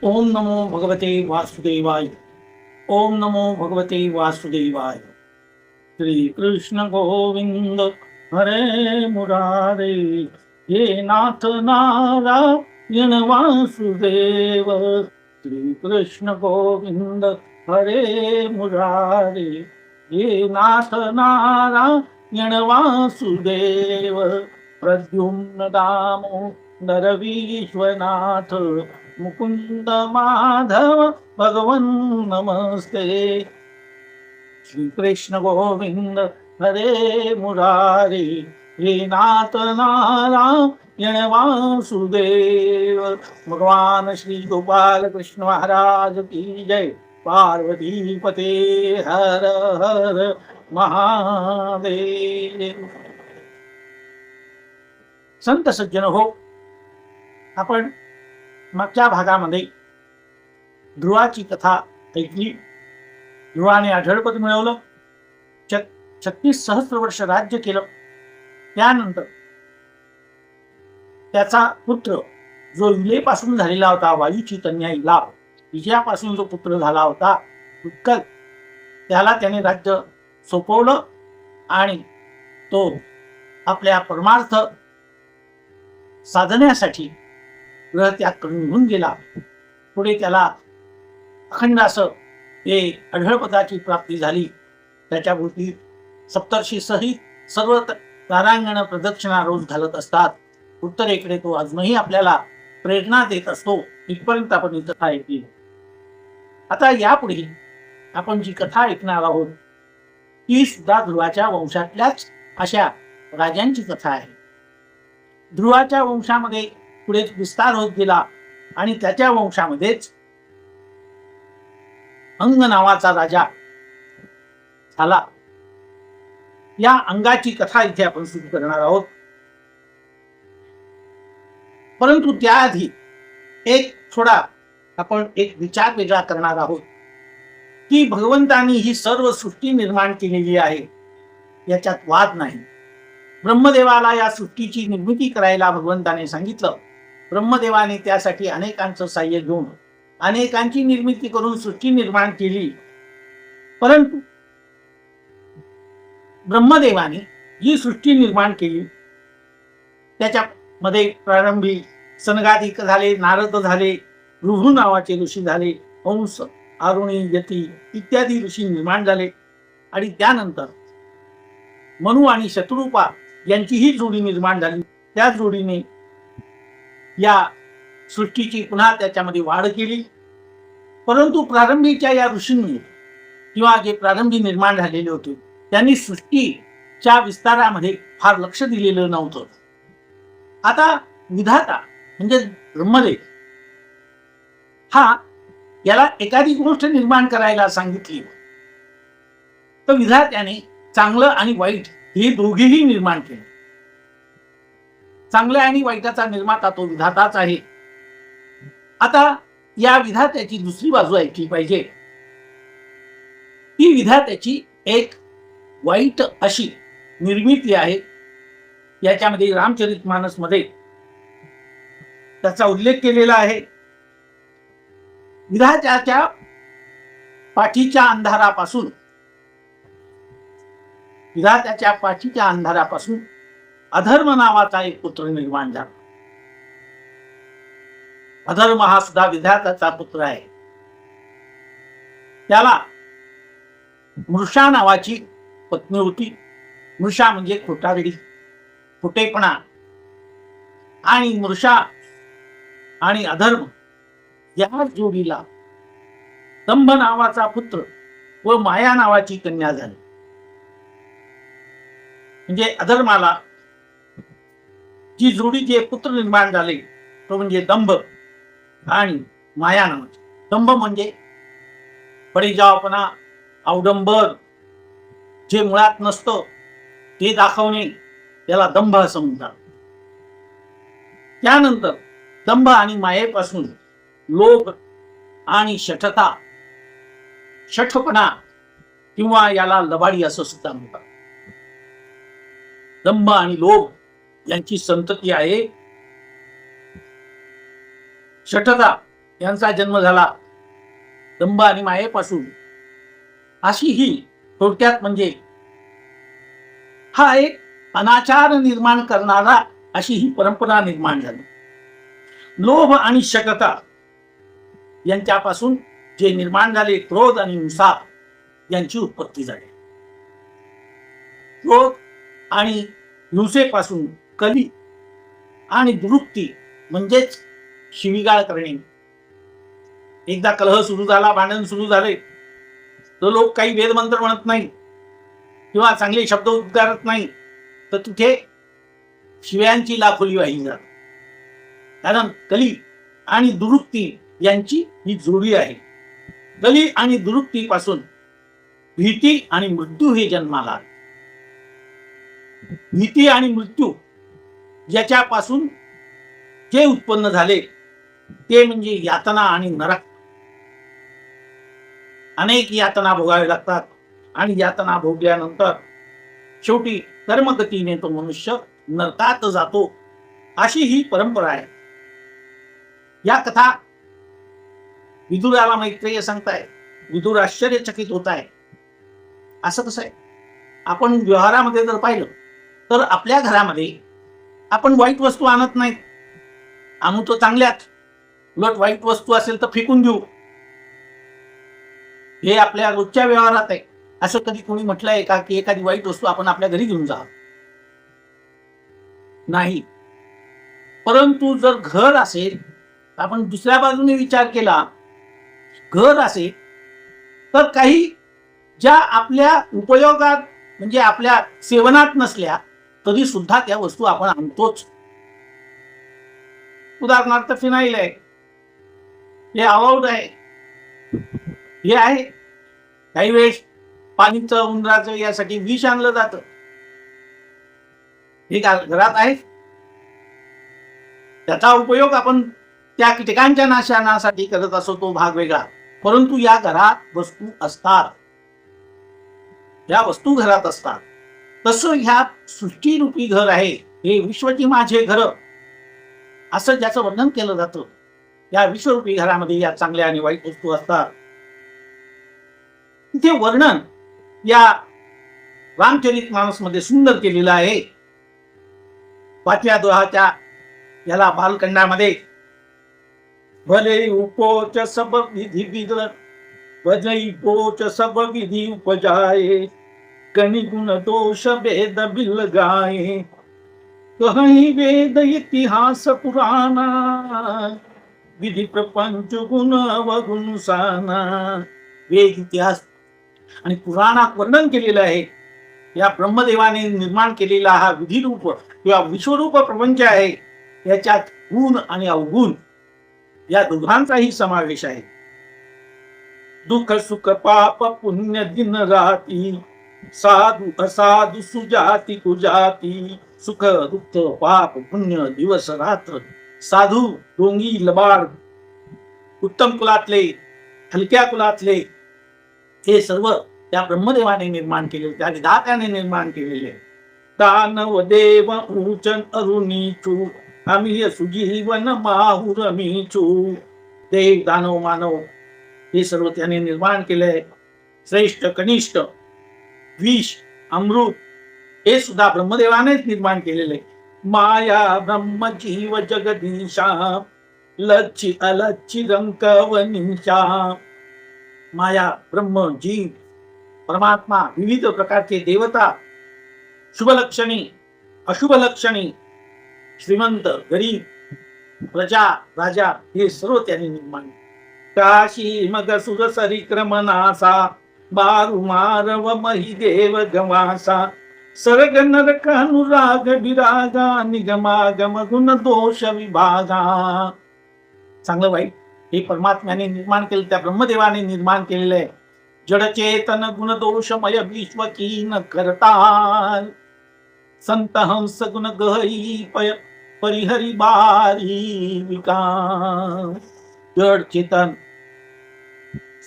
ओम नमो भगवते वासुदेवाय। ओम नमो भगवते वासुदेवाय। श्री कृष्ण गोविंद हरे मुरारे, हे नाथ नारायण वासुदेव। श्री कृष्ण गोविंद हरे मुरारे, हे नाथ नारायण वासुदेव। प्रद्युम्न दामोदर विश्वनाथ, मुकुंद माधव भगवन नमस्ते। श्री कृष्ण गोविंद हरे मुरारे, हे नाथ नारायण वासुदेव। भगवान श्री गोपाल कृष्ण महाराज की जय। पार्वती पते हर हर महादेव। संत सज्जन हो, आपण मागच्या भागामध्ये ध्रुवाची कथा ऐकली। ध्रुवाने अढळपद मिळवलं, 36 सहस्र वर्ष राज्य केलं। त्यानंतर त्याचा पुत्र जो विलेपासून झालेला होता, वायूची कन्या इला, तिच्यापासून जो पुत्र झाला होता उत्कल, त्याला त्याने राज्य सोपवलं आणि तो आपल्या परमार्थ साधण्यासाठी ग्रहत्याग करून निघून गेला। पुढे त्याला अखंड असं ते अढळपदाची प्राप्ती झाली। त्याच्या भोवती सप्तर्षी सहित सर्व तारांगण प्रदक्षिणा रोज घालत असतात। उत्तरेकडे तो अजूनही आपल्याला प्रेरणा देत असतो। इथपर्यंत आपण ही कथा ऐकली। आता यापुढे आपण जी कथा ऐकणार आहोत ती सुद्धा ध्रुवाच्या वंशातल्याच अशा राजांची कथा आहे। ध्रुवाच्या वंशामध्ये पुढे विस्तार होत गेला आणि त्याच्या वंशामध्येच अंग नावाचा राजा झाला। या अंगाची कथा इथे आपण सुरू करणार आहोत। परंतु त्याआधी आपण एक विचार वेगळा करणार आहोत की भगवंतांनी ही सर्व सृष्टी निर्माण केलेली आहे, याच्यात वाद नाही। ब्रह्मदेवाला या सृष्टीची निर्मिती करायला भगवंताने सांगितलं। ब्रह्मदेवाने त्यासाठी अनेकांचं साह्य घेऊन अनेकांची निर्मिती करून सृष्टी निर्माण केली। परंतु ब्रह्मदेवाने जी सृष्टी निर्माण केली त्याच्यामध्ये प्रारंभी सनगादिक झाले, नारद झाले, ऋभू नावाचे ऋषी झाले, हंस, आरुणी, यती इत्यादी ऋषी निर्माण झाले आणि त्यानंतर मनु आणि शत्रुपा यांचीही जोडी निर्माण झाली। त्या जोडीने या सृष्टीची पुन्हा त्याच्यामध्ये वाढ केली। परंतु प्रारंभीच्या या ऋषींनी किंवा जे प्रारंभी निर्माण झालेले होते त्यांनी सृष्टीच्या विस्तारामध्ये फार लक्ष दिलेलं नव्हतं। आता विधाता म्हणजे ब्रह्मदेव हा याला एखादी गोष्ट निर्माण करायला सांगितली तर विधात्याने चांगलं आणि वाईट हे दोघेही निर्माण केले। चांगल्या आणि वाईटाचा निर्माता तो विधाताच आहे। आता या विधात्याची दुसरी बाजू ऐकली पाहिजे। ती विधात्याची एक वाईट अशी निर्मिती आहे। याच्यामध्ये रामचरितमानस मध्ये त्याचा उल्लेख केलेला आहे। विधात्याच्या पाठीच्या अंधारापासून अधर्म नावाचा एक पुत्र निर्माण झाला। अधर्म हा सुद्धा विधात्याचा पुत्र आहे। त्याला मृषा नावाची पत्नी होती। मृषा म्हणजे खोटारडी, खोटेपणा। आणि मृषा आणि अधर्म या जोडीला दंभ नावाचा पुत्र व माया नावाची कन्या झाली। म्हणजे अधर्माला जी जोडीचे पुत्र निर्माण झाले तो म्हणजे दंभ आणि माया नावाचे। दंभ म्हणजे बळीजावपणा, अवडंबर, जे मुळात नसतं ते दाखवणे, त्याला दंभ असं म्हणतात। त्यानंतर दंभ आणि मायेपासून लोभ आणि शठता, शठपणा किंवा याला लबाडी असं सुद्धा म्हणतात। दंभ आणि लोभ यांची संतती आहे। शठता यांचा जन्म झाला दंभ आणि मायेपासून, अशी ही थोडक्यात म्हणजे हा एक अनाचार निर्माण करणारा अशी ही परंपरा निर्माण झाली. लोभ आणि शकता यांच्यापासून जे निर्माण झाले क्रोध आणि हिंसा यांची उत्पत्ती झाली. क्रोध आणि हिंसेपासून कली आणि दुरुक्ती म्हणजेच शिवीगाळ करणे. एकदा कलह सुरू झाला, भांडण सुरू झाले, तर लोक काही वेदमंत्र म्हणत नाही किंवा चांगले शब्द उच्चारत नाही, तर तिथे शिव्यांची लाखोली वाहिली जाते. कारण कली आणि दुरुक्ती यांची ही जोडी आहे. कली आणि दुरुक्तीपासून भीती आणि मृत्यू हे जन्माला आले. भीती आणि मृत्यू याच्यापासून जे उत्पन्न झाले ते म्हणजे यातना आणि नरक. अनेक यातना भोगावे लागतात आणि यातना भोगल्यानंतर शेवटी कर्मगतीने तो मनुष्य नरकात जातो, अशी ही परंपरा आहे. या कथा विदुराला मैत्रेय सांगताय. विदुर आश्चर्यचकित होत आहे. असं कसं आहे? आपण व्यवहारामध्ये जर पाहिलं तर आपल्या घरामध्ये आपण वाईट वस्तू आणत नाहीत, आणू तो चांगल्याच. उलट वाईट वस्तू असेल तर फेकून देऊ, हे आपल्या रोजच्या व्यवहारात आहे. असं कधी कोणी म्हटलंय का की एखादी वाईट वस्तू आपण आपल्या घरी घेऊन जा? नाही. परंतु जर घर असेल, आपण दुसऱ्या बाजूने विचार केला, घर असेल तर काही ज्या आपल्या उपयोगात म्हणजे आपल्या सेवनात नसल्या तरी सुद्धा त्या वस्तू आपण आणतोच. उदाहरणार्थ फिनाईल आहे, हे अलाउड आहे, हे आहे. काही वेळेस पाणीचं उंदराचं यासाठी विष आणलं जातं, हे घरात आहे. त्याचा उपयोग आपण त्या कीटकांच्या नाशनासाठी करत असो, तो भाग वेगळा. परंतु या घरात वस्तू असतात, या वस्तू घरात असतात. तसं ह्या सृष्टीरूपी घर आहे, हे विश्वची माझे घर असं ज्याचं वर्णन केलं जातं. या विश्वरूपी घरामध्ये या चांगल्या आणि वाईट वस्तू असतात. तिथे वर्णन या रामचरितमानस मध्ये सुंदर केलेलं आहे. 5व्या दोहाच्या याला बालखंडामध्ये भले उपोच सब विधी विद भजई पोच सब विधी उपजाए कनि गुण दोष भेद बिल गाए कहीं वेद इतिहास पुराना विधि प्रपंच गुण अवगुण साना. वेद इतिहास आणि पुराणात वर्णन केलेलं आहे. या ब्रह्मदेवाने निर्माण केलेला हा विधिरूप किंवा विश्वरूप प्रपंच आहे. याच्यात गुण आणि अवगुण या दोघांचाही समावेश आहे. दुःख सुख पाप पुण्य दिन राती साधु असाधु सुजाती कुजाती. सुख दुःख पाप पुण्य दिवस रात्र. साधू डोंगी लबाड, उत्तम कुलातले हलक्या कुलातले, हे सर्व त्या ब्रह्मदेवाने निर्माण केले, त्या विधात्याने निर्माण केलेले. दानव देव ऊचन अरुणीचू आम्ही सुजीवन माहुर मीचू. देव दानव मानव हे सर्व त्याने निर्माण केले. श्रेष्ठ कनिष्ठ विष अमृत हे सुद्धा ब्रह्मदेवानेच निर्माण केलेले. माया ब्रह्म जीव जगदीशा लच्छी अलच्छी रंकवनीशा. माया ब्रह्म जीव परमात्मा विविध प्रकारचे देवता, शुभलक्षणी अशुभलक्षणी, श्रीमंत गरीब, प्रजा राजा हे सर्व त्यांनी निर्माण. काशी मग सुर सरिक्रमनासा बारू मारव मही देव गवासा. सर्ग नरक अनुराग विरागा निगमागम गुण दोष विभागा. चांगलं वाईट हे परमात्म्याने निर्माण केलं, त्या ब्रह्मदेवाने निर्माण केलेलं आहे. जडचेतन गुण दोषमय विश्व कीन करता. संत हंस गुण गहरी परिहरी बारी विकास. जड चेतन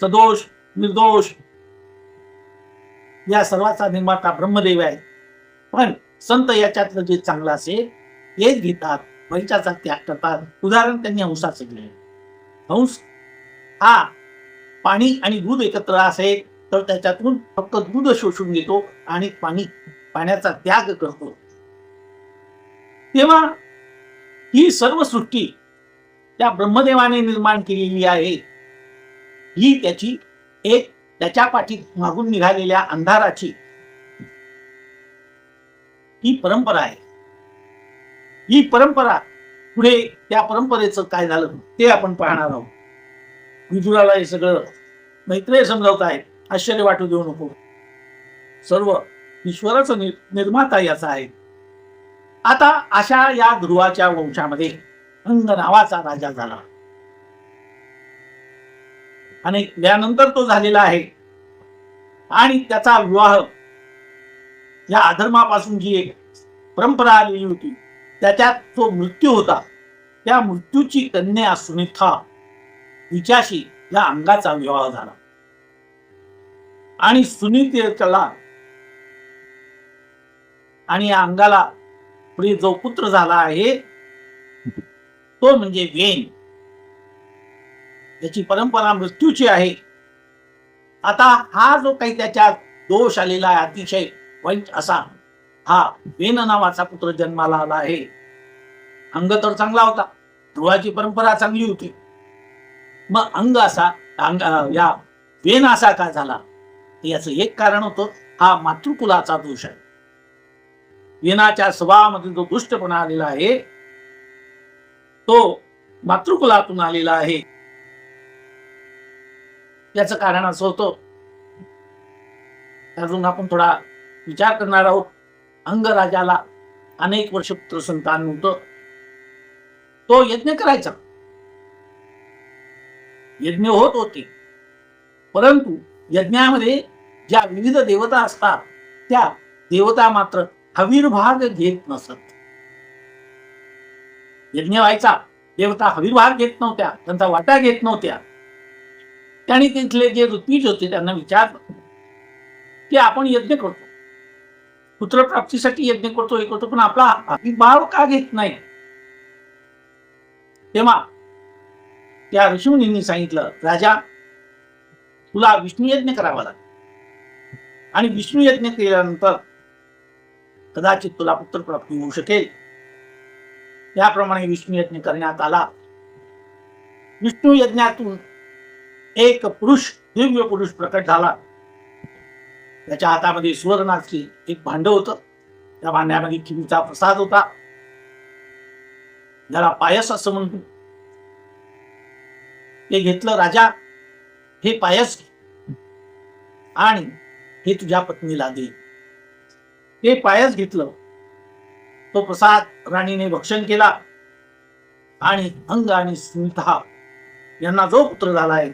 सदोष निर्दोष या सर्वाचा निर्माता ब्रह्मदेव आहे. पण संत याच्यातलं जे चांगलं असेल तेच घेतात, वाईटाचा त्याग करतात. उदाहरण त्यांनी हंसाचं दिले. हंस हा पाणी आणि दूध एकत्र असेल तर त्याच्यातून फक्त दूध शोषून घेतो आणि पाण्याचा त्याग करतो. तेव्हा ही सर्व सृष्टी त्या ब्रह्मदेवाने निर्माण केलेली आहे. ही त्याच्या पाठी मागून निघालेल्या अंधाराची ही परंपरा आहे. ही परंपरा पुढे त्या परंपरेचं काय झालं ते आपण पाहणार आहोत. विदुराला हे सगळं मैत्रेय समजावत आहेत. आश्चर्य वाटू देऊ नको. सर्व ईश्वराचं निर्माता याचा आहे. आता अशा या ध्रुवाच्या वंशामध्ये अंग नावाचा राजा झाला आणि त्यानंतर तो झालेला आहे. आणि त्याचा विवाह या अधर्मापासून जी एक परंपरा आलेली होती त्याच्यात जो मृत्यू होता त्या मृत्यूची कन्या सुनिथा हिच्याशी या अंगाचा विवाह झाला. आणि सुनीतेला आणि या अंगाला पुढे जो पुत्र झाला आहे तो म्हणजे वेन. याची परंपरा मृत्यूची आहे. आता हा जो काही त्याच्यात दोष आलेला आहे अतिशय वाईट असा, हा वेन नावाचा पुत्र जन्माला आला आहे. अंग तर चांगला होता, ध्रुवाची परंपरा चांगली होती. मग या वेन असा का झाला याचं एक कारण होतं हा मातृकुलाचा दोष आहे. वेनाच्या स्वभावामध्ये जो दुष्टपणा आलेला आहे तो मातृकुलातून आलेला आहे. याचं कारण असं होतं, अजून आपण थोडा विचार करणार आहोत. अंगराजाला अनेक वर्ष पुत्र संतान नव्हतं. तो यज्ञ करायचा, यज्ञ होत होते, परंतु यज्ञामध्ये ज्या विविध देवता असतात त्या देवता मात्र हविर्भाग घेत नसत. यज्ञ व्हायचा, देवता हविर्भाग घेत नव्हत्या, त्यांचा वाटा घेत नव्हत्या. त्यांनी तिथले जे ऋत्विज होते त्यांना विचारलं की आपण यज्ञ करतो, पुत्रप्राप्तीसाठी यज्ञ करतो, हे करतो, पण आपला हविर्भाव का घेत नाही? तेव्हा त्या ऋषीमुनींनी सांगितलं, राजा तुला विष्णू यज्ञ करावा लागेल आणि विष्णू यज्ञ केल्यानंतर कदाचित तुला पुत्रप्राप्ती होऊ शकेल. त्याप्रमाणे विष्णू यज्ञ करण्यात आला. विष्णू यज्ञातून एक पुरुष, दिव्य पुरुष प्रकट झाला. त्याच्या हातामध्ये सुवर्णाची एक भांड होतं. त्या भांड्यामध्ये खिरीचा प्रसाद होता, ज्याला पायस असं म्हणतो. ते घेतलं, राजा हे पायस आणि हे तुझ्या पत्नीला दे. ते पायस घेतलं, तो प्रसाद राणीने भक्षण केला आणि अंग आणि सुनिता यांना जो पुत्र झाला आहे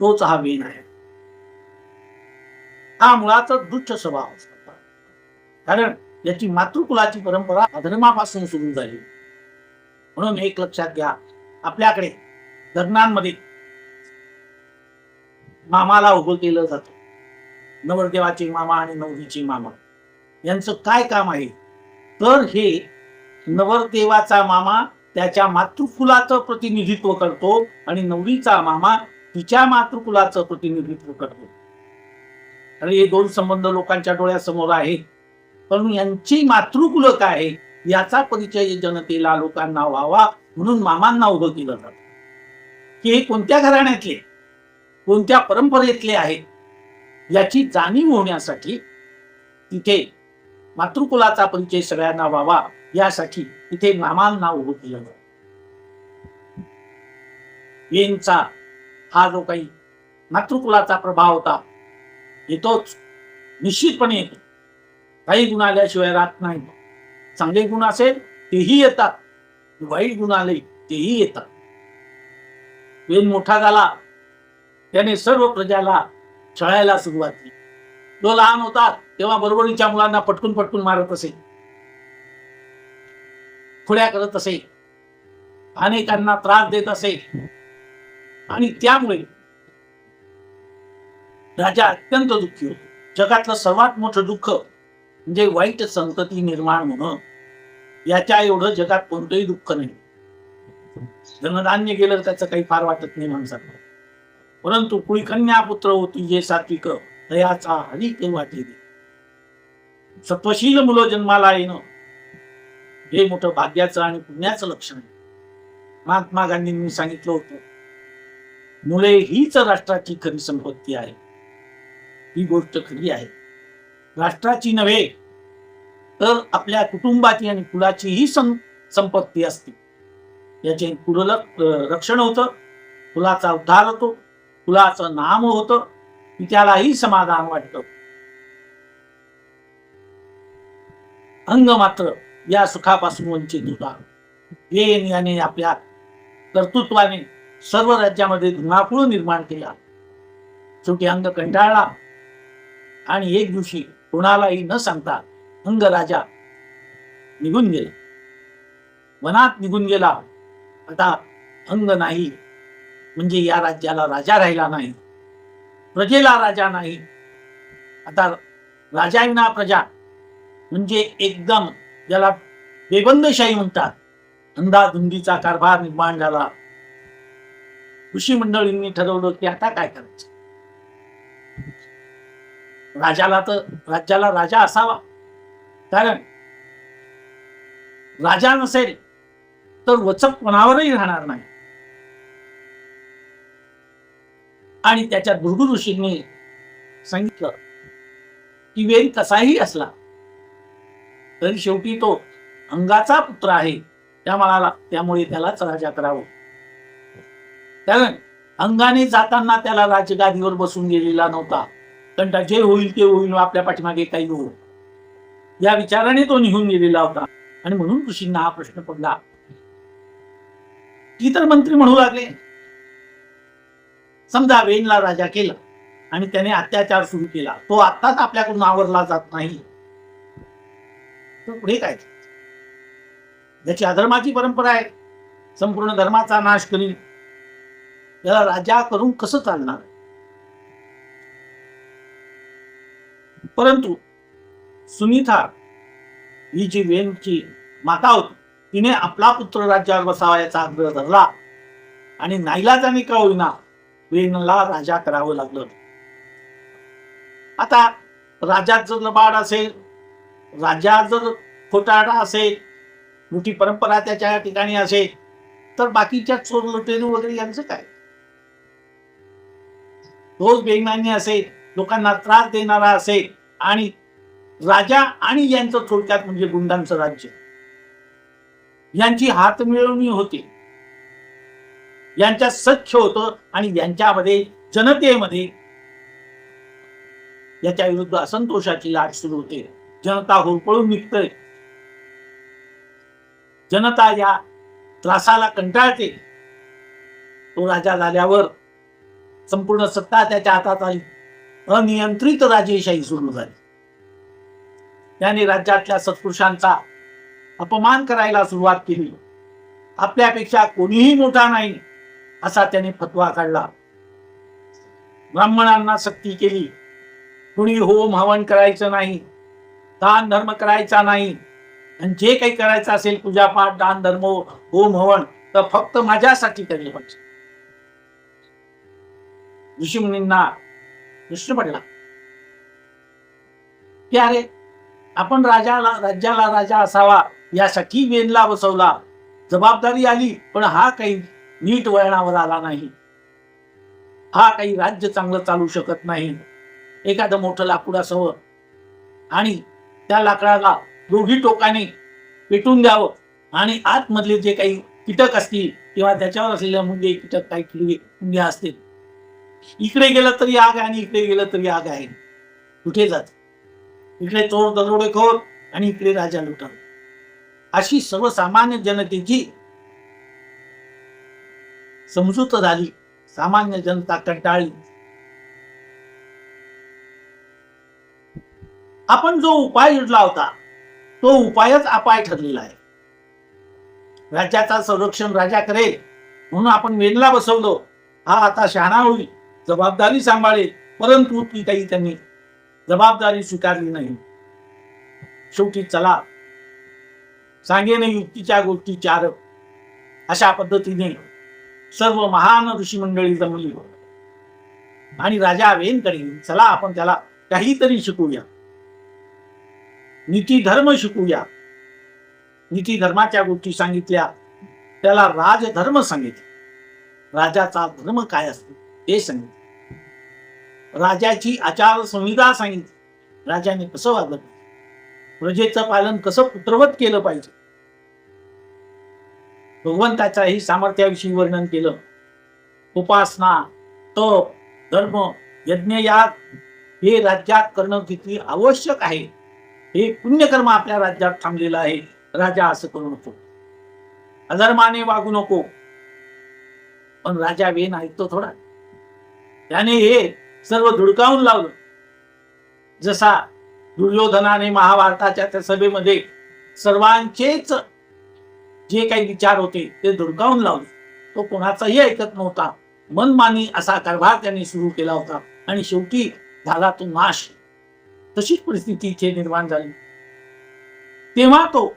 तोच हा वेन आहे. हा मुळाचा दुष्ट स्वभाव असतो, कारण याची मातृकुलाची परंपरा अधर्मापासून सुरू झाली. म्हणून एक लक्षात घ्या, आपल्याकडे लग्नांमध्ये मामाला उभं केलं जातं. नवरदेवाचे मामा आणि नवरीचे मामा यांचं काय काम आहे तर हे नवरदेवाचा मामा त्याच्या मातृकुलाचं प्रतिनिधित्व करतो आणि नवरीचा मामा तिच्या मातृकुलाचं प्रतिनिधित्व करतो. आणि हे दोन संबंध लोकांच्या डोळ्यासमोर आहे, पण यांची मातृकुल काय आहे याचा परिचय जनतेला, लोकांना व्हावा म्हणून मामांना उभं केलं जातं की हे कोणत्या घराण्यातले, कोणत्या परंपरेतले आहेत याची जाणीव होण्यासाठी तिथे मातृकुलाचा परिचय सगळ्यांना व्हावा यासाठी तिथे मामांना उभं केलं जातं. वेनचा हा जो काही मातृकुलाचा प्रभाव होता येतोच, निश्चितपणे येतो. काही गुण आल्याशिवाय राहत नाही. चांगले गुण असेल तेही येतात, वाईट गुण आले तेही येतात. वेन मोठा झाला, त्याने सर्व प्रजाला छळायला सुरुवात केली. तो लहान होता तेव्हा बरोबरीच्या मुलांना पटकून पटकून मारत असे, खुड्या करत असे, अनेकांना त्रास देत असे. आणि त्यामुळे राजा अत्यंत दुःखी होतो. जगातलं सर्वात मोठं दुःख म्हणजे वाईट संतती निर्माण होणं. याच्या एवढं जगात कोणतंही दुःख नाही. धनधान्य गेलं त्याचं काही फार वाटत नाही माणसाला, परंतु कुळकन्या पुत्र होती जे सात्विक, दयाचा हरिक वाटे दे. सत्वशील मुलं जन्माला येणं हे मोठं भाग्याचं आणि पुण्याचं लक्षण आहे. महात्मा गांधींनी सांगितलं होतं, मुले हीच राष्ट्राची खरी संपत्ती आहे. ही गोष्ट खरी आहे. राष्ट्राची नव्हे तर आपल्या कुटुंबाची आणि कुलाचीही संपत्ती असते. याचे रक्षण होतं, कुलाचा उद्धार होतो, कुलाचं नाम होतं, की त्यालाही समाधान वाटतं. अंग मात्र या सुखापासून वंचित होता. याने आपल्या कर्तृत्वाने सर्व राज्यामध्ये धुमाकूळ निर्माण केला. शेवटी अंग कंटाळला आणि एक दिवशी कोणालाही न सांगता अंग राजा निघून गेला, वनात निघून गेला. आता अंग नाही म्हणजे या राज्याला राजा राहिला नाही, प्रजेला राजा नाही. आता राजाविना प्रजा म्हणजे एकदम ज्याला बेबंदशाही म्हणतात, अंधाधुंदीचा कारभार निर्माण झाला. ऋषी मंडळींनी ठरवलं की आता काय करायचं. राज्याला राजा असावा, कारण राजा नसेल तर वचक कोणावरही राहणार नाही. आणि त्याच्या भृगु ऋषींनी सांगितलं की वेद कसाही असला तरी शेवटी तो अंगाचा पुत्र आहे, त्यामुळे त्यालाच राजा करावं. कारण अंगाने जाताना त्याला राजगादीवर बसून गेलेला नव्हता. कारण जे होईल ते होईल, आपल्या पाठीमागे काही होईल या विचाराने तो निघून गेलेला होता. आणि म्हणून ऋषींना हा प्रश्न पडला. इतर मंत्री म्हणू लागले, समजा वेणला राजा केला आणि त्याने अत्याचार सुरू केला, तो आत्ताच आपल्याकडून आवरला जात नाही, तर पुढे काय? ज्याची अधर्माची परंपरा आहे, संपूर्ण धर्माचा नाश करील, त्याला राजा करून कसं चालणार? परंतु सुनीता ही जी वेणची माता होती, तिने आपला पुत्र राज्यावर बसावा याचा आग्रह धरला आणि नाईलाजाने का होईना वेणला राजा करावं लागलं. आता राज्यात जर लबाड असेल, राज्यात जर खोटारडा असेल, मोठी परंपरा त्याच्या ठिकाणी असेल, तर बाकीच्या चोर लुटेरू वगैरे यांचं काय? रोज बेईमानी असेल, लोकांना त्रास देणारा असेल, आणि राजा आणि यांचं थोडक्यात म्हणजे गुंडांचं राज्य, यांची हातमिळवणी होती, यांच्या सख्य होतं आणि यांच्यामध्ये जनतेमध्ये याच्या विरुद्ध असंतोषाची लाट सुरू होते. जनता होरपळून निघते, जनता या त्रासाला कंटाळते. तो राजा झाल्यावर संपूर्ण सत्ता त्याच्या हातात आली, अनियंत्रित राजेशाही सुरू झाली. त्याने राज्यातल्या सत्पुरुषांचा अपमान करायला सुरुवात केली. आपल्यापेक्षा कोणीही मोठा नाही असा त्याने फतवा काढला. ब्राह्मणांना सक्ती केली, कुणी होम हवन करायचं नाही, दान धर्म करायचा नाही, आणि जे काही करायचं असेल पूजापाठ, दान धर्म, होम हवन, तर फक्त माझ्यासाठी केले पाहिजे. ऋषीमुनींना प्रश्न पडला की अरे, आपण राज्याला राजा असावा यासाठी वेणला बसवला, जबाबदारी आली, पण हा काही नीट वळणावर आला नाही, हा काही राज्य चांगलं चालू शकत नाही. एखादं मोठं लाकूड असावं आणि त्या लाकडाला दोघी टोकाने पेटून द्यावं, आणि आतमधले जे काही कीटक असतील किंवा त्याच्यावर असलेल्या मुंगे कीटक काही मुंग्या असतील, इकडे गेलं तरी आग आहे आणि इकडे गेलं तरी आग आहे, कुठे जात? इकडे चोर दरोडेखोर आणि इकडे राजा लुटार. अशी सर्वसामान्य जनतेची समजूत झाली. सामान्य जनता कंटाळली. आपण जो उपाय योजला होता तो उपायच अपाय ठरलेला आहे. राज्याचा संरक्षण राजा करेल म्हणून आपण वेणला बसवलं, हा आता शहाणा होईल, जबाबदारी सांभाळेल, परंतु ती काही त्यांनी जबाबदारी स्वीकारली नाही. शेवटी चला सांगेन युक्तीच्या गोष्टी चार, अशा पद्धतीने सर्व महान ऋषी मंडळी जमली आणि राजा वेनकडे चला आपण त्याला काहीतरी शिकवूया, नीती धर्म शिकवूया. नीती धर्माच्या गोष्टी सांगितल्या, त्याला राजधर्म सांगितले, राजाचा धर्म काय असतो ते सांगितले, राजाची आचारसंहिता सांगितली, राजाने कसं वागलं, प्रजेचं पालन कसं पुत्रवत केलं पाहिजे. भगवंताच्याही सामर्थ्याविषयी वर्णन केलं. उपासना, तप, धर्म, यज्ञयाग हे राज्यात करणं किती आवश्यक आहे. हे पुण्यकर्म आपल्या राज्यात थांबलेलं आहे. राजा असं करू नको, अधर्माने वागू नको. पण राजा वेन ऐकतो थोडा. त्याने हे सर्व धुडकावून लावलं. जसा दुर्योधनाने महाभारताच्या त्या सभेमध्ये सर्वांचेच जे काही विचार होते ते धुडकावून लावले. तो कोणाचाही ऐकत नव्हता. मनमानी असा कारभार त्यांनी सुरू केला होता आणि शेवटी झाला तो नाश. तशीच परिस्थिती इथे निर्माण झाली. तेव्हा तो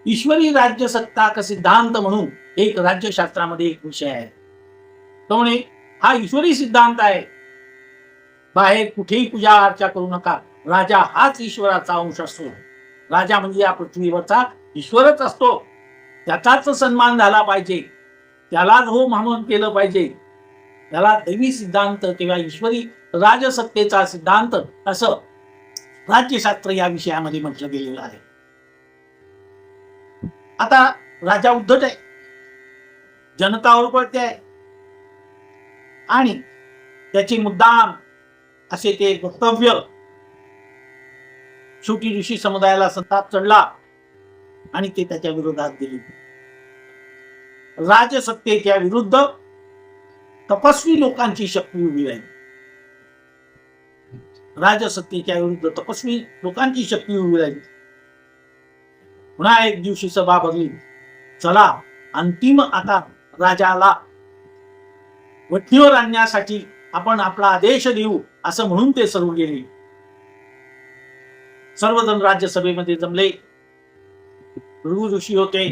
ईश्वरी राज्य सत्ता का सिद्धांत म्हणून एक राज्यशास्त्रामध्ये एक विषय आहे. तो म्हणे हा ईश्वरी सिद्धांत आहे. बाहेर कुठेही पूजा अर्चा करू नका. राजा हाच ईश्वराचा अंश असतो. राजा म्हणजे या पृथ्वीवरचा ईश्वरच असतो. त्याचाच सन्मान झाला पाहिजे, त्यालाच हो म्हणून केलं पाहिजे. त्याला दैवी सिद्धांत किंवा ईश्वरी राजसत्तेचा सिद्धांत असं राज्यशास्त्र या विषयामध्ये म्हटलं गेलेलं आहे. आता राजा उद्धट आहे, जनता ओरपडते आहे आणि त्याची मुद्दाम असे ते वक्तव्य शेवटी ऋषी समुदायाला संताप चढला आणि ते त्याच्या विरोधात गेले. राजसत्तेच्या विरुद्ध तपस्वी लोकांची शक्ती उभी राहिली. राजसत्तेच्या विरुद्ध तपस्वी लोकांची शक्ती उभी राहिली. पुन्हा एक दिवशी सभा भरली. चला अंतिम आता राजाला वठणीवर आणण्यासाठी आपण आपला आदेश देऊ असं म्हणून ते सर्व गेले. सर्वजण राज्यसभेमध्ये जमले. भृगु ऋषी होते,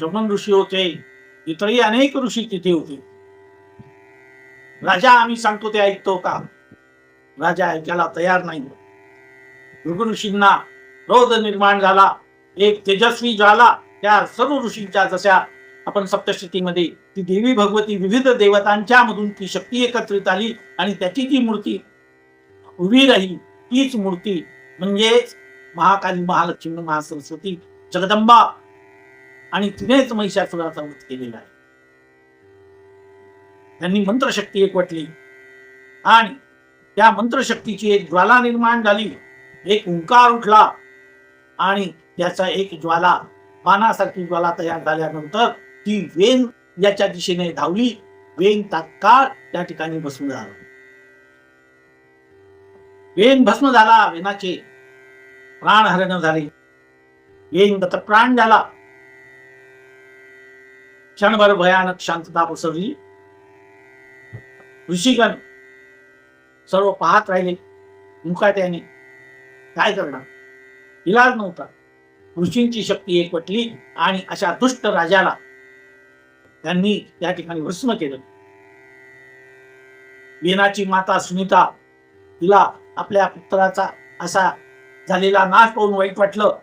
रमण ऋषी होते, इतरही अनेक ऋषी तिथे होते. राजा आम्ही सांगतो ते ऐकतो का? राजा ऐकायला तयार नाही. भृगु ऋषींना क्रोध निर्माण झाला. एक तेजस्वी ज्वाला त्या सर्व ऋषींच्या, जशा आपण सप्तशतीमध्ये ती देवी भगवती विविध देवतांच्या मधून ती शक्ती एकत्रित आली आणि त्याची जी मूर्ती उभी राहिली तीच मूर्ती म्हणजेच महाकाली, महालक्ष्मी, महासरस्वती, जगदंबा. आणि तिनेच महिषासुराचा वध केलेला आहे. त्यांनी मंत्रशक्ती एकवटली आणि त्या मंत्रशक्तीची एक ज्वाला निर्माण झाली. एक ओंकार उठला आणि त्याचा एक ज्वाला, बाणासारखी ज्वाला तयार झाल्यानंतर ती वेन याच्या दिशेने धावली. वेन तात्काळ त्या ठिकाणी भस्म झाला. वेन भस्म झाला. वेनाचे प्राणहरण झाले. वेन प्राण झाला. क्षणभर भयानक शांतता पसरली. ऋषीगण सर्व पाहत राहिले मुकाट्याने. काय करणार, इलाज नव्हता. ऋषींची शक्ती एकवटली आणि अशा दुष्ट राजाला त्यांनी त्या ठिकाणी भस्म केलं. वेनाची माता सुनीता, तिला आपल्या पुत्राचा असा झालेला नाश पाहून वाईट वाटलं.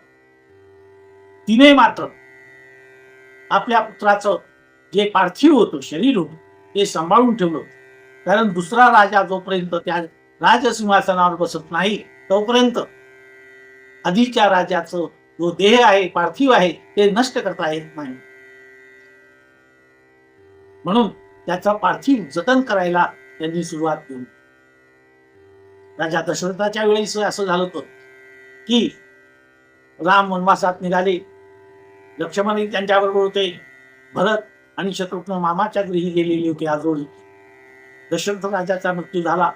तिने मात्र आपल्या पुत्राचं जे पार्थिव होतं, शरीर होतं, ते सांभाळून ठेवलं. कारण दुसरा राजा जोपर्यंत त्या राजसिंहासनावर बसत नाही तोपर्यंत आधीच्या राजाचं जो देह आहे, पार्थिव आहे, ते नष्ट करता येत नाही. म्हणून त्याचा पार्थिव जतन करायला त्यांनी सुरुवात केली. राजा दशरथाच्या वेळेस असं झालं होतं की राम वनवासात निघाले. लक्ष्मणही त्यांच्याबरोबर होते. भरत आणि शत्रुघ्न मामाच्या गृही गेलेली होती आजोळी. दशरथ राजाचा मृत्यू झाला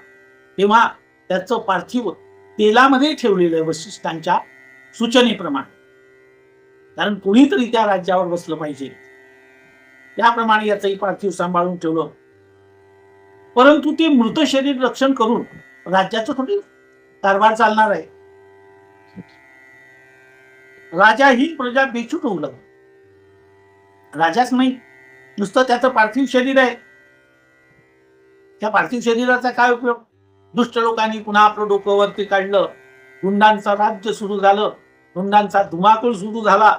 तेव्हा त्याचं पार्थिव तेलामध्ये ठेवलेलं वशिष्ठांच्या सूचनेप्रमाणे. कारण कोणीतरी त्या राज्यावर बसलं पाहिजे, त्याप्रमाणे याचंही पार्थिव सांभाळून ठेवलं. परंतु ते मृत शरीर रक्षण करून राज्याचं थोडी कारभार चालणार आहे. राजा ही प्रजा बेछूट होऊ लागला. राजाच नाही, नुसतं त्याचं पार्थिव शरीर आहे. त्या पार्थिव शरीराचा काय उपयोग? दुष्ट लोकांनी पुन्हा आपलं डोकं वरती काढलं, गुंडांचं राज्य सुरू झालं, गुंडांचा धुमाकूळ सुरू झाला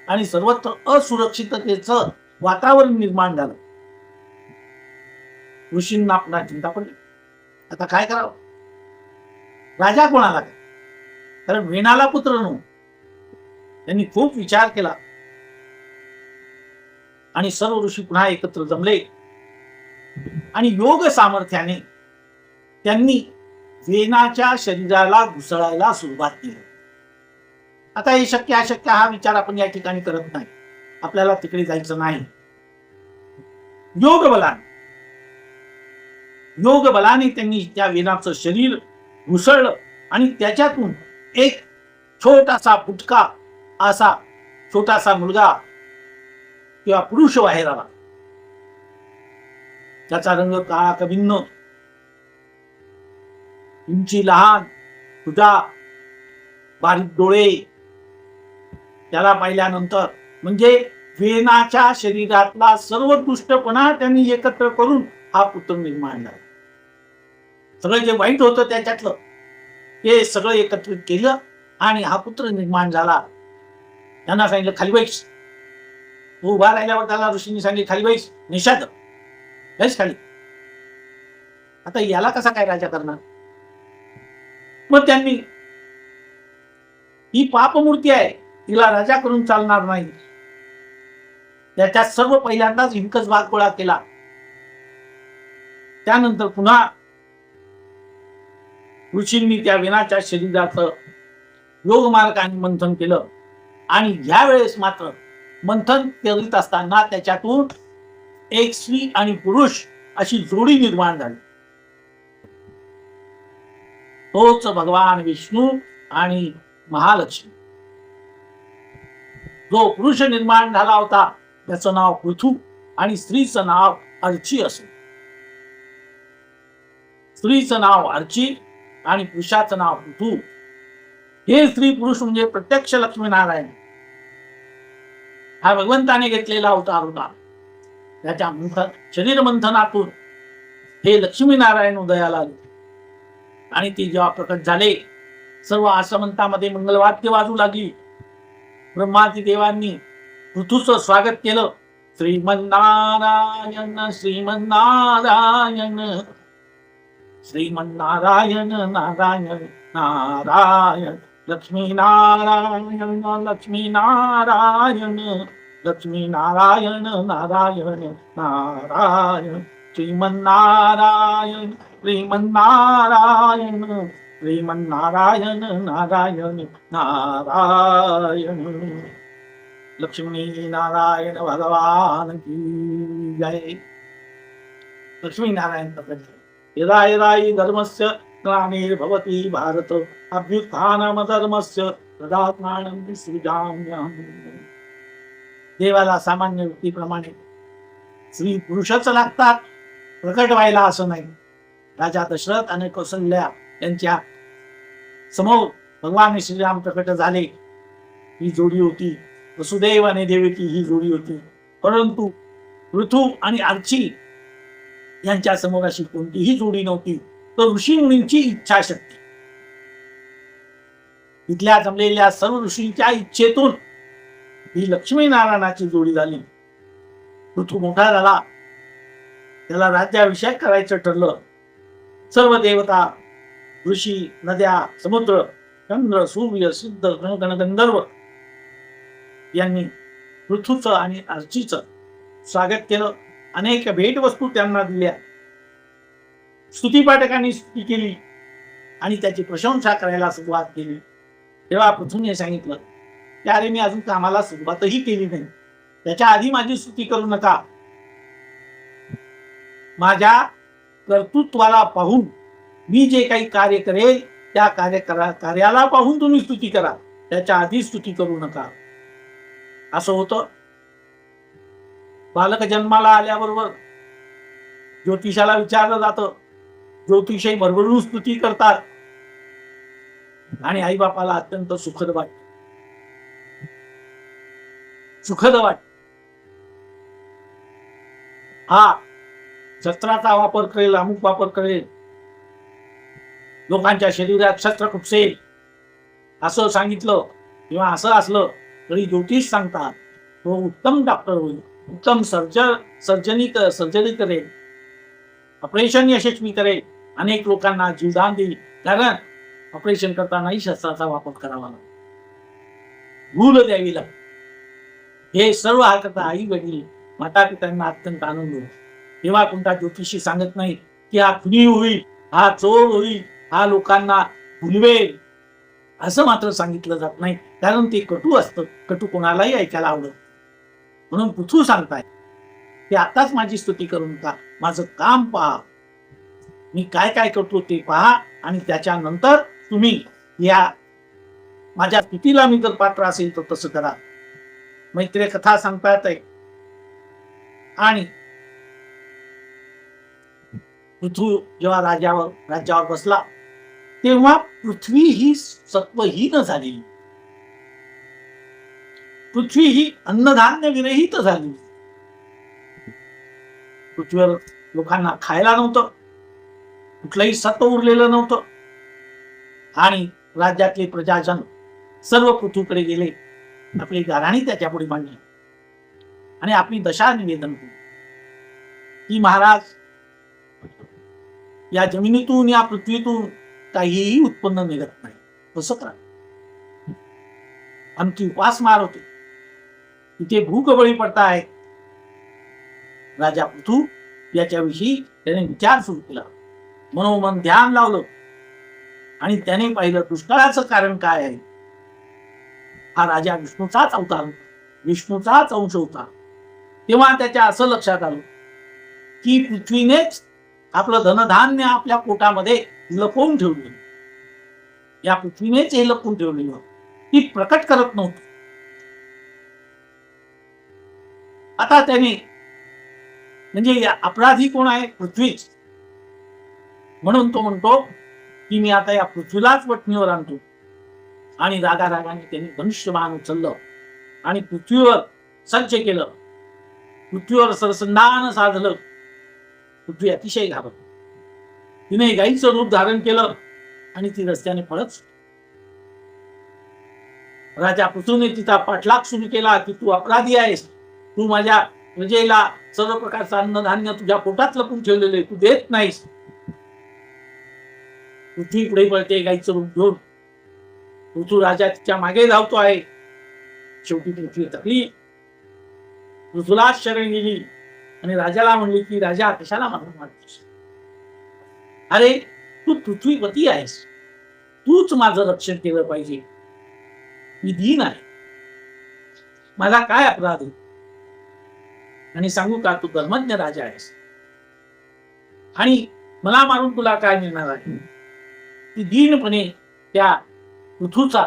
आणि सर्वत्र असुरक्षिततेचं वातावरण निर्माण झालं. ऋषींना पुन्हा चिंता पडली, आता काय करावं? राजा कोणाला काय? कारण वेणाला पुत्र नव्हता. त्यांनी खूप विचार केला आणि सर्व ऋषी पुन्हा एकत्र जमले आणि योग सामर्थ्याने त्यांनी वेणाच्या शरीराला घुसळायला सुरुवात केली. आता हे शक्य अशक्य हा विचार आपण या ठिकाणी करत नाही, आपल्याला तिकडे जायचं नाही. योग बलाने त्यांनी त्या वेणाचं शरीर घुसळलं आणि त्याच्यातून एक छोटासा फुटका असा छोटासा मुलगा किंवा पुरुष बाहेर आला. त्याचा रंग काळा कभिन्न, उंची लहान, तुझा बारीक डोळे. त्याला पाहिल्यानंतर म्हणजे वेणाच्या शरीरातला सर्व दुष्टपणा त्यांनी एकत्र करून हा पुत्र निर्माण झाला. सगळं जे वाईट होतं त्याच्यातलं हे सगळं एकत्रित केलं आणि हा पुत्र निर्माण झाला. त्यांना सांगितलं खाली बैस. उभा राहिल्यावर त्याला ऋषींनी सांगितले खाली बैस, निषाद बैस खाली. आता याला कसा काय राजा करणार? मग त्यांनी ही पापमूर्ती आहे, तिला राजा करून चालणार नाही. त्याच्यात सर्व पहिल्यांदाच हिंकस भाग गोळा केला. त्यानंतर पुन्हा ऋषींनी त्या वेणाच्या शरीराचं योग मार्गाने मंथन केलं आणि यावेळेस मात्र मंथन करीत असताना त्याच्यातून एक स्त्री आणि पुरुष अशी जोडी निर्माण झाली. तोच भगवान विष्णू आणि महालक्ष्मी. जो पुरुष निर्माण झाला होता त्याचं नाव पृथू आणि स्त्रीचं नाव अर्ची असो. स्त्रीचं नाव अर्ची आणि पुरुषाचं नाव पृथू. हे स्त्री पुरुष म्हणजे प्रत्यक्ष लक्ष्मीनारायण हा भगवंताने घेतलेला अवतार होता. त्याच्या शरीर मंथनातून हे लक्ष्मीनारायण उदयाला आले आणि ते जेव्हा प्रकट झाले सर्व आसमंतामध्ये मंगलवाद्य वाजू लागली. ब्रह्मादी देवांनी पृथूचं स्वागत केलं. श्रीमन्नारायण श्रीमन्नारायण श्रीमन्नारायण नारायण नारायण लक्ष्मीनारायण लक्ष्मीनारायण लक्ष्मीनारायण नारायण नारायण श्रीमन्नारायण श्रीमन्नारायण श्रीमन्नारायण नारायण नारायण. लक्ष्मी नारायण भगवान की जय. लक्ष्मी नारायण यदा यदा हि धर्मस्य ग्लानिर्भवति भारत अभ्युत्थानमधर्मस्य तदात्मानं विसृजाम्यहम्. देवाला सामान्य व्यक्तीप्रमाणे स्त्री पुरुषच लागतात प्रकट व्हायला असं नाही. राजा दशरथ आणि कौसल्या यांच्या समोर भगवान श्रीराम प्रकट झाले. ही जोडी होती. वसुदेव आणि देवकी ही जोडी होती. परंतु पृथू आणि अर्ची यांच्या समोर अशी कोणतीही जोडी नव्हती. तर ऋषी मुनींची इच्छाशक्ती, इथल्या जमलेल्या सर्व ऋषींच्या इच्छेतून ही लक्ष्मीनारायणाची जोडी झाली. पृथू मोठा झाला, त्याला राज्याभिषेक करायचं ठरलं. सर्व देवता, ऋषी, नद्या, समुद्र, चंद्र, सूर्य, सिद्ध, गण, गंधर्व यांनी पृथूचं आणि अर्चीचं स्वागत केलं. अनेक भेटवस्तू त्यांना दिल्या. स्तुतीपाठकांनी स्तुती केली आणि त्याची प्रशंसा करायला सुरुवात केली. तेव्हा पृथूने सांगितलं की अरे मी अजून कामाला सुरुवातही केली नाही, त्याच्या आधी माझी स्तुती करू नका. माझ्या कर्तृत्वाला पाहून मी जे काही कार्य करेल त्या कार्याला पाहून तुम्ही स्तुती करा, त्याच्या आधी स्तुती करू नका. असं होतं. बालक जन्माला आल्याबरोबर ज्योतिषाला विचारलं जातं. ज्योतिषही भरभरून स्तुती करतात आणि आई बापाला अत्यंत सुखद वाटत. हा शस्त्राचा वापर करेल, अमुक वापर करेल, लोकांच्या शरीरात शस्त्र खुपसेल असं सांगितलं किंवा असं असलं तरी ज्योतिष सांगतात तो उत्तम डॉक्टर होईल, उत्तम सर्जरी करेल, ऑपरेशन यशस्वी करेल, अनेक लोकांना जीवदान देईल. कारण ऑपरेशन करतानाही शस्त्राचा वापर करावा लागतो, भूल द्यावी लागते. हे सर्व हा करता आई वडील माता पित्यांना अत्यंत आनंद होतो. तेव्हा कोणता ज्योतिषी सांगत नाही की हा खुनी होईल, हा चोर होईल, हा लोकांना भुलवेल, असं मात्र सांगितलं जात नाही. कारण ते कटू असतं, कटू कोणालाही ऐकायला आवडत. म्हणून पृथू सांगताय की आताच माझी स्तुती करू नका, माझं काम पहा, मी काय काय करतो ते पहा, आणि त्याच्यानंतर तुम्ही या माझ्या स्तुतीला मी जर पात्र असेल तर तसं करा. मैत्रीय कथा सांगतात आहे. आणि पृथ्वी जेव्हा राज्यावर बसला तेव्हा पृथ्वी ही सत्वहीन झाली, पृथ्वी ही अन्नधान्य विरहित झाली. पृथ्वीवर लोकांना खायला नव्हतं, कुठलंही सत्व उरलेलं नव्हतं. आणि राज्यातले प्रजाजन सर्व पृथ्वीकडे गेले, आपली गाराणी त्याच्या पुढे मांडली आणि आपली दशा निवेदन केली की महाराज, या जमिनीतून या पृथ्वीतून काहीही उत्पन्न निघत नाही, कसं करा. आमची उपासमार होते, तिथे भूकबळी पडताय. राजा पृथू याच्याविषयी त्याने विचार सुरू केला, मनोमन ध्यान लावलं आणि त्याने पाहिलं दुष्काळाचं कारण काय आहे. हा राजा विष्णूचाच अवतार, विष्णूचाच अंश होता. तेव्हा त्याच्या असं लक्षात आलं की पृथ्वीनेच आपलं धनधान्य आपल्या पोटामध्ये लपवून ठेवलं, या पृथ्वीनेच हे लपवून ठेवलेलं, ती प्रकट करत नव्हती. आता त्याने म्हणजे अपराधी कोण आहे, पृथ्वीच. म्हणून तो म्हणतो की मी आता या पृथ्वीलाच वठणीवर आणतो. आणि रागाने त्यांनी धनुष्यबाण उचललं आणि पृथ्वीवर सज्ज केलं, पृथ्वीवर सरसंधान साधलं. पृथ्वी अतिशय घाबरली, तिने गाईचं रूप धारण केलं आणि ती रस्त्याने पळत. राजा पृथ्वीने तिचा पाठलाग सुरू केला की तू अपराधी आहेस, तू माझ्या प्रजेला सर्व प्रकारचं अन्नधान्य तुझ्या पोटात लपून ठेवलेले तू देत नाहीस. पृथ्वी पुढे पळते गाईचं रूप घेऊन, पृथ्वी राजा तिच्या मागे धावतो आहे. शेवटी पृथ्वी थकली, पृथ्वीला शरण गेली आणि राजाला म्हणली की राजा कशाला मारतोस, अरे तू पृथ्वीपती आहेस, तूच माझं रक्षण केलं पाहिजे, मी दीन आहे, माझा काय अपराध आहे. आणि सांगू का, तू धर्मज्ञ राजा आहेस आणि मला मारून तुला काय मिळणार आहे. ती दीनपणे त्या पृथ्वीचा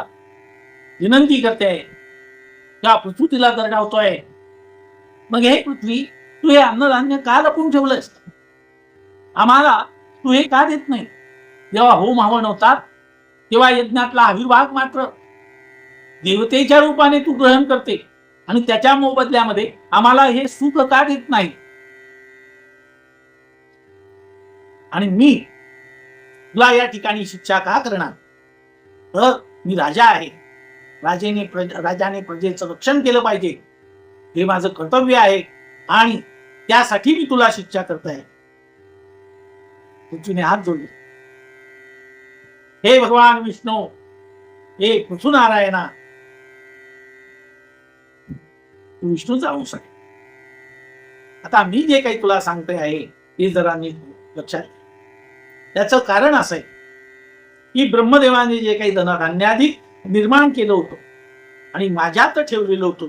विनंती करते, त्या पृथ्वी तिला दरडावतोय. मग हे पृथ्वी, तू हे अन्नधान्य का लपून ठेवलंस, आम्हाला तू हे का देत नाही. जेव्हा होम हवन होतात तेव्हा यज्ञातला अविर्भाग मात्र देवतेच्या रूपाने तू ग्रहण करते आणि त्याच्या मोबदल्यामध्ये आम्हाला हे सुख का देत नाही. आणि मी तुला या ठिकाणी शिक्षा का करणार, तर मी राजा आहे, राजाने प्रजेचं रक्षण केलं पाहिजे, हे माझं कर्तव्य आहे आणि त्यासाठी मी तुला शिक्षा करताय. पृथ्वीने हात जोडले, हे भगवान विष्णू, हे पृथ्वीनारायणा, तू विष्णूचा अंश आहे. आता मी जे काही तुला सांगते आहे ते जरा नीट लक्षात. त्याचं कारण असं आहे की ब्रह्मदेवाने जे काही धनधान्याधिक निर्माण केलं होतं आणि माझ्यात ठेवलेलं होतं,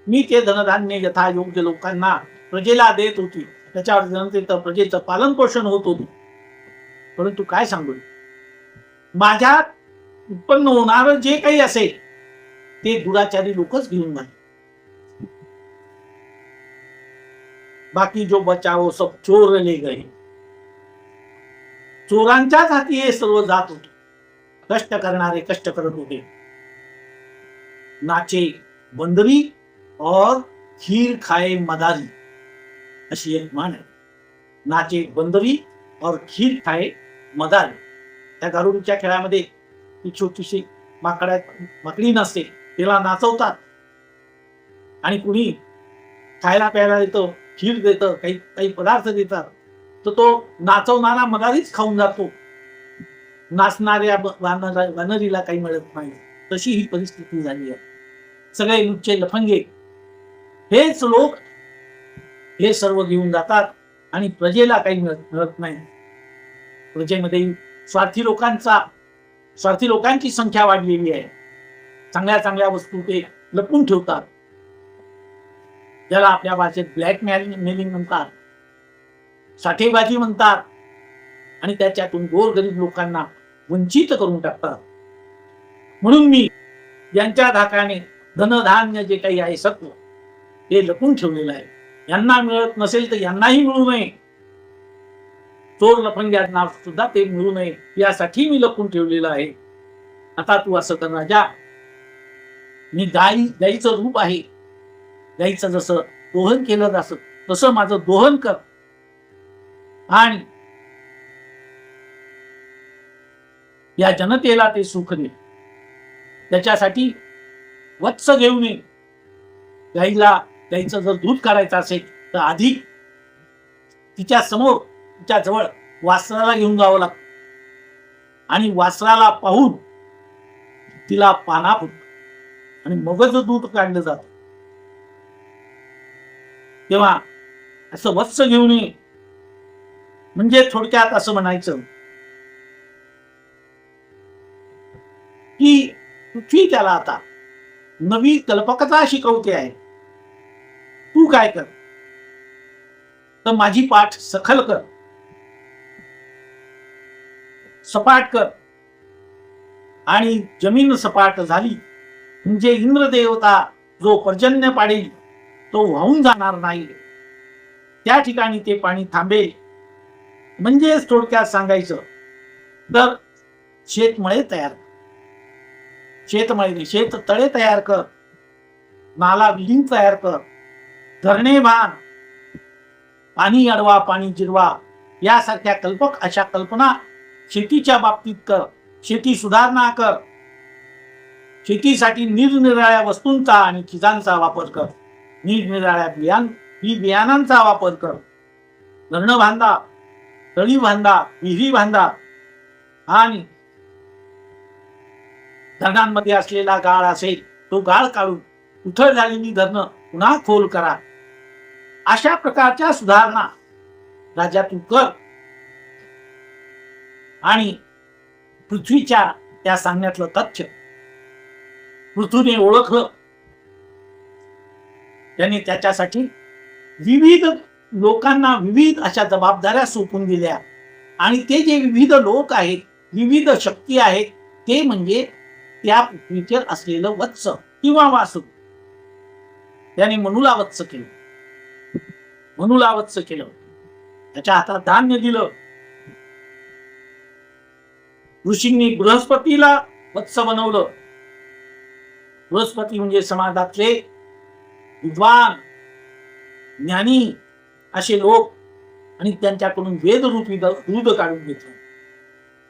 मी ते धनधान्य यथायोग्य लोकांना प्रजेला देत होती, त्याच्यावर जनतेचं प्रजेचं पालन पोषण होत होतं. परंतु काय सांगू, माझ्यात उत्पन्न होणार जे काही असेल ते दुराचारी लोकच घेऊन जाईल, बाकी जो बचा वो सब चोर ले गए. चोरांच्याच हाती हे सर्व जात होते. कष्ट करणारे कष्ट करत होते. नाचे बंदरी और खीर खाए मदारी अशी एक म्हण आहे. नाचे बंदरी और खीर खाए मदारी. त्या गारुडीच्या खेळामध्ये ती छोटीशी माकडी नसते, तिला नाचवतात आणि कुणी खायला प्यायला देतं, खीर देतं, काही काही पदार्थ देतात, तर तो नाचवणारा मदारीच खाऊन जातो. नाचणाऱ्या वानरीला काही मिळत नाही. तशी ही परिस्थिती झाली आहे. सगळे लुच्चे लफंगे हेच लोक हे सर्व घेऊन जातात आणि प्रजेला काही मिळत नाही. प्रजेमध्ये स्वार्थी लोकांची संख्या वाढलेली आहे. चांगल्या चांगल्या वस्तू ते लपून ठेवतात, ज्याला आपल्या भाषेत ब्लॅक मेलिंग म्हणतात, साठेबाजी म्हणतात, आणि त्याच्यातून गोरगरीब लोकांना वंचित करून टाकतात. म्हणून मी यांच्या धाकाने धनधान्य जे काही आहे सत्व ते लपून ठेवलेलं आहे. यांना मिळत नसेल तर यांनाही मिळू नये, चोर लफंग्यांना सुद्धा ते मिळू नये यासाठी मी लपून ठेवलेलं आहे. आता तू असं कर राजा, मी गाईचं रूप आहे, गाईचं जसं दोहन केलं जातं तसं माझं दोहन कर आणि या जनतेला ते सुख दे. त्याच्यासाठी वत्स घेऊन ये. गाईचं जर दूध काढायचं असेल तर आधी तिच्या जवळ वासराला घेऊन जावं लागतं आणि वासराला पाहून तिला पाना फुटतो आणि मगच दूध काढलं जात. तेव्हा असं वत्स घेऊन ये, म्हणजे थोडक्यात असं म्हणायचं की पृथ्वी त्याला आता नवी कल्पकता शिकवते आहे. तू काय कर तर माझी पाठ सखल कर, सपाट कर, आणि जमीन सपाट झाली म्हणजे इंद्रदेवता जो पर्जन्य पाडेल तो वाहून जाणार नाही. त्या ठिकाणी ते पाणी थांबेल. म्हणजेच थोडक्यात सांगायचं तर शेतमळे तयार कर, शेततळे तयार कर, नाला विहीर तयार कर, धरणे बांध, पाणी अडवा, पाणी जिरवा, यासारख्या अशा कल्पना शेतीच्या बाबतीत कर. शेती सुधारणा कर. शेतीसाठी निरनिराळ्या वस्तूंचा आणि खिजांचा वापर कर. निरनिराळ्या बियाणांचा वापर कर. धरणं बांधा, तळी बांधा, विहिरी बांधा आणि धरणांमध्ये असलेला गाळ असेल तो गाळ काढून उथळ झालेली धरणं पुन्हा खोल करा. अशा प्रकारच्या सुधारणा राजा तू कर. आणि पृथ्वीच्या त्या सांगण्यातलं तथ्य पृथ्वीने ओळखलं. त्यांनी त्याच्यासाठी विविध लोकांना विविध अशा जबाबदाऱ्या सोपून दिल्या. आणि ते जे विविध लोक आहेत, विविध शक्ती आहेत, ते म्हणजे त्या पृथ्वीवर असलेलं वत्स किंवा वासू. त्याने मनुला वत्स केलं, त्याच्या हातात धान्य दिलं. ऋषींनी बृहस्पतीला वत्स बनवलं. बृहस्पती म्हणजे समाजातले विद्वान ज्ञानी असे लोक, आणि त्यांच्याकडून वेदरूपी दूध काढून घेतलं.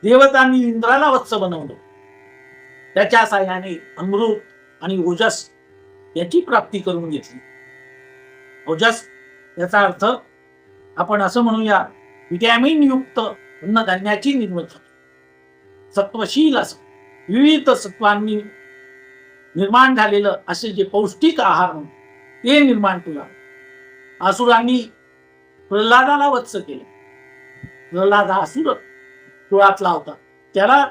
देवतांनी इंद्राला वत्स बनवलं. त्याच्या साह्याने अमृत आणि ओजस याची प्राप्ती करून घेतली. ओजस याचा अर्थ आपण असं म्हणूया विटॅमिन युक्त अन्नधान्याची निर्मिती. सत्वशील असं विविध सत्वांनी निर्माण झालेलं असे जे पौष्टिक आहार ते निर्माण केलं. असुरांनी प्रल्हादाला वत्स केले. प्रल्हाद हा असुर कुळातला होता, त्याला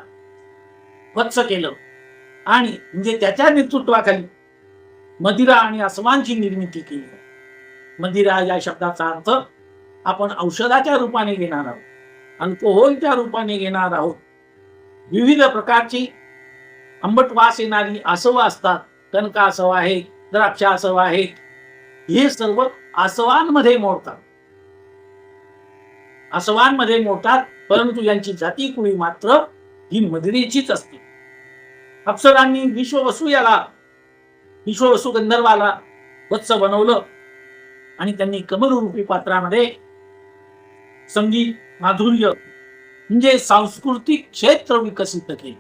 वत्स केलं आणि म्हणजे त्याच्या नेतृत्वाखाली मदिरा आणि अस्वांची निर्मिती केली. मदिरा या शब्दाचा अर्थ आपण औषधाच्या रूपाने घेणार आहोत, अल्कोहोलच्या रूपाने घेणार आहोत. विविध प्रकारची आंबट वास येणारी आसव असतात. कणका आसव आहे, द्राक्ष आसव आहे, हे सर्व आसवांमध्ये मोडतात. परंतु यांची जाती कुळी मात्र ही मदिरेचीच असते. अप्सरांनी विश्ववसू गंधर्वाला वत्स बनवलं आणि त्यांनी कमलरूपी पात्रामध्ये संगीत माधुर्य म्हणजे सांस्कृतिक क्षेत्र विकसित केले.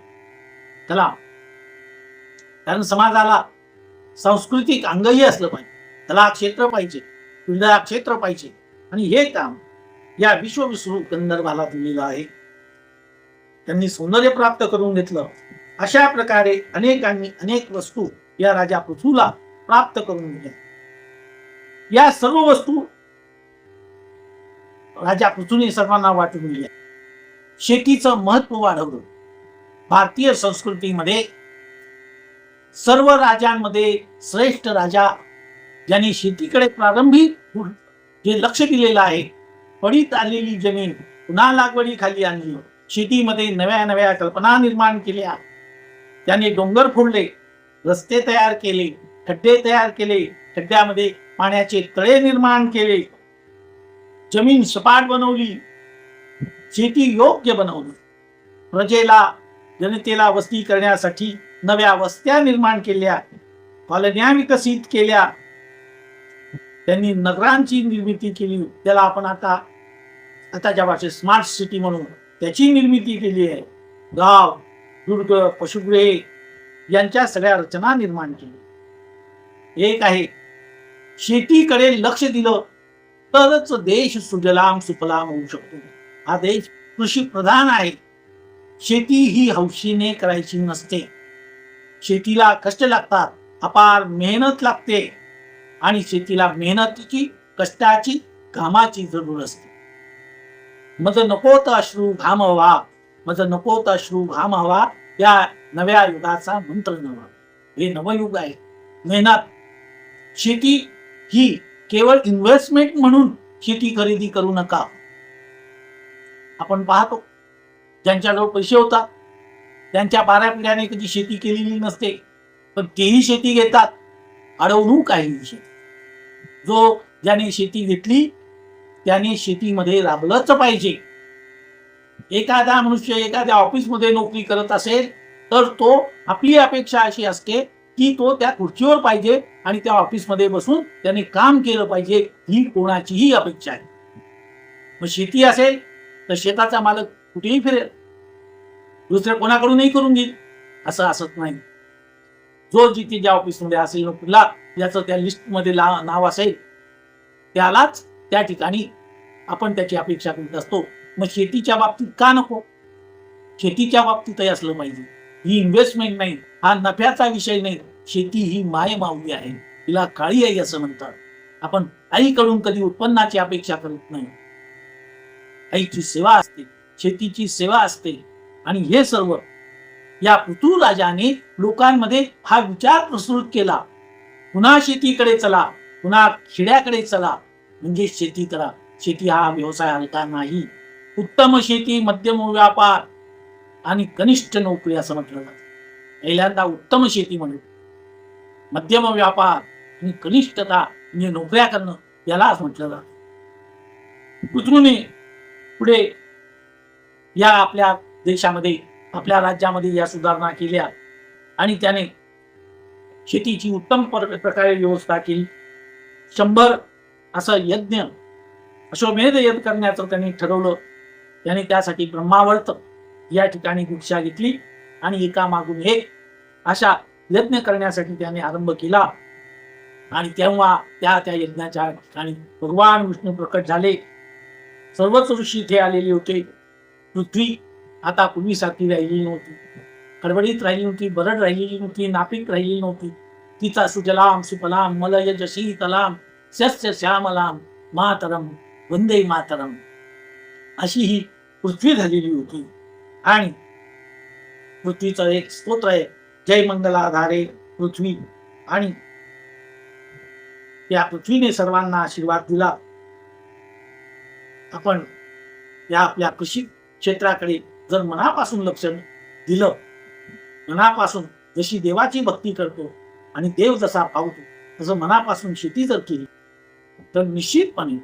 त्याला कारण समाजाला सांस्कृतिक अंगही असलं पाहिजे, त्याला क्षेत्र पाहिजे, क्रीडा क्षेत्र पाहिजे. आणि हे काम या विश्वविश्रू गंधर्वाला दिलेलं आहे. त्यांनी सौंदर्य प्राप्त करून घेतलं. अशा प्रकारे अनेकांनी अनेक वस्तू या राजा पृथूला प्राप्त करून दिल्या. या सर्व वस्तू राजा पृथूने सर्वांना वाटून दिल्या. शेतीचं महत्व वाढवलं. भारतीय संस्कृतीमध्ये सर्व राजांमध्ये श्रेष्ठ राजा ज्यांनी शेतीकडे प्रारंभी जे लक्ष दिलेलं आहे, पडीत आलेली जमीन पुन्हा लागवडीखाली आणली, शेतीमध्ये नव्या नव्या कल्पना निर्माण केल्या, त्याने डोंगर फोडले, रस्ते तयार केले, खड्डे तयार केले, खड्ड्यामध्ये पाण्याचे तळे निर्माण केले, जमीन सपाट बनवली, शेती योग्य बनवली, प्रजेला जनतेला वस्ती करण्यासाठी नव्या वस्त्या निर्माण केल्या, कॉलन्या विकसित केल्या, त्यांनी नगरांची निर्मिती केली, त्याला आपण आताच्या भाषेत स्मार्ट सिटी म्हणून त्याची निर्मिती केली आहे. गाव, दुर्ग, पशुगृहे यांच्या सगळ्या रचना निर्माण केली. एक आहे शेतीकडे लक्ष दिलं तरच देश सुजलाम सुफलाम होऊ शकतो. हा देश कृषी प्रधान आहे. शेती ही हौशीने करायची नसते. शेतीला कष्ट लागतात, अपार मेहनत लागते आणि शेतीला मेहनतीची, कष्टाची, घामाची जरूर असते. मज नकोत अश्रू घाम हवा, मज नकोत अश्रू घाम हवा या नव्या युगाचा मंत्र नवा. हे नवयुग आहे. मेहनत. शेती ही केवळ इन्व्हेस्टमेंट म्हणून शेती खरेदी करू नका. आपण पाहतो ज्यांच्याजवळ पैसे होतात त्यांच्या बारा पिढ्याने कधी शेती केलेली नसते, पण तेही शेती घेतात. अडवणूक आहे ही शेती. ज्याने शेती घेतली त्याने शेतीमध्ये राबलंच पाहिजे. एखादा मनुष्य एखाद्या ऑफिसमध्ये नोकरी करत असेल तर तो आपली अपेक्षा अशी असते की तो त्या खुर्चीवर पाहिजे आणि त्या ऑफिसमध्ये बसून त्याने काम केलं पाहिजे, ही कोणाचीही अपेक्षा आहे. मग शेती असेल तर शेताचा मालक कुठेही फिरेल, दुसऱ्या कोणाकडूनही करून घेईल असं असत नाही. जो जिथे ज्या ऑफिसमध्ये असेल नोकरीला, ज्याचं त्या लिस्टमध्ये नाव असेल त्यालाच त्या ठिकाणी आपण त्याची अपेक्षा करत असतो. मग शेतीच्या बाबतीत का नको? शेतीच्या बाबतीतही असलं पाहिजे. ही इन्व्हेस्टमेंट नाही, हा नफ्याचा विषय नाही. शेती ही माय माऊली आहे, तिला काळी आई असं म्हणतात. आपण आईकडून कधी उत्पन्नाची अपेक्षा करत नाही. आईची सेवा असते, शेतीची सेवा असते. आणि हे सर्व या पृथ्वीराजाने लोकांमध्ये हा विचार प्रसृत केला. पुन्हा शेतीकडे चला, पुन्हा खेड्याकडे चला, म्हणजे शेती करा. शेती हा व्यवसाय हलका नाही. उत्तम शेती, मध्यम व्यापार आणि कनिष्ठ नोकरी असं म्हटलं जातं. पहिल्यांदा उत्तम शेती म्हणून, मध्यम व्यापार आणि कनिष्ठता म्हणजे नोकऱ्या करणं यालाच म्हटलं जातं. पृथ्वीने पुढे या आपल्या देशामध्ये, आपल्या राज्यामध्ये या सुधारणा केल्या आणि त्याने शेतीची उत्तम प्रकारे व्यवस्था केली. 100 असं यज्ञ, अश्वमेध यज्ञ करण्याचं त्यांनी ठरवलं. त्याने त्यासाठी ब्रह्मावर्त या ठिकाणी दीक्षा घेतली आणि एका मागून एक अशा यज्ञ करण्यासाठी त्याने आरंभ केला. आणि तेव्हा त्या यज्ञाच्या ठिकाणी भगवान विष्णू प्रकट झाले. सर्वच ऋषी इथे आलेले होते. पृथ्वी आता पूर्वीसारखी राहिलेली नव्हती, खडबडीत राहिली नव्हती, बरड राहिलेली नव्हती, नापीक राहिलेली नव्हती. तिचा सुजलाम सुफलाम मलयज शीतलाम सस्य श्यामलाम मातरम वंदे मातरम अशी ही पृथ्वी झालेली होती. आणि पृथ्वीचं एक स्तोत्र आहे, जय मंगलाधारे पृथ्वी. आणि या पृथ्वीने सर्वांना आशीर्वाद दिला. आपण या आपल्या कृषी क्षेत्राकडे जर मनापासून लक्ष दिलं, मनापासून जशी देवाची भक्ती करतो आणि देव जसा पावतो तसं मनापासून शेती जर केली तर निश्चितपणे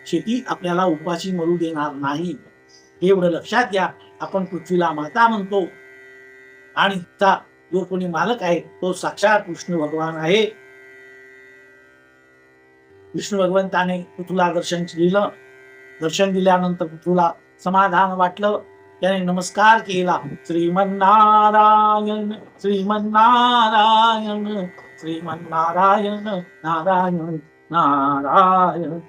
शेती आपल्याला उपाशी मरू देणार नाही. एवढं लक्षात घ्या. आपण पृथ्वीला माता म्हणतो आणि तिचा जो कोणी मालक आहे तो साक्षात विष्णू भगवान आहे. विष्णू भगवंताने पृथ्वीला दर्शन दिलं दर्शन दिल्यानंतर पृथ्वीला समाधान वाटलं. त्याने नमस्कार केला. श्रीमन्नारायण श्रीमन्नारायण श्रीमन्नारायण नारायण नारायण.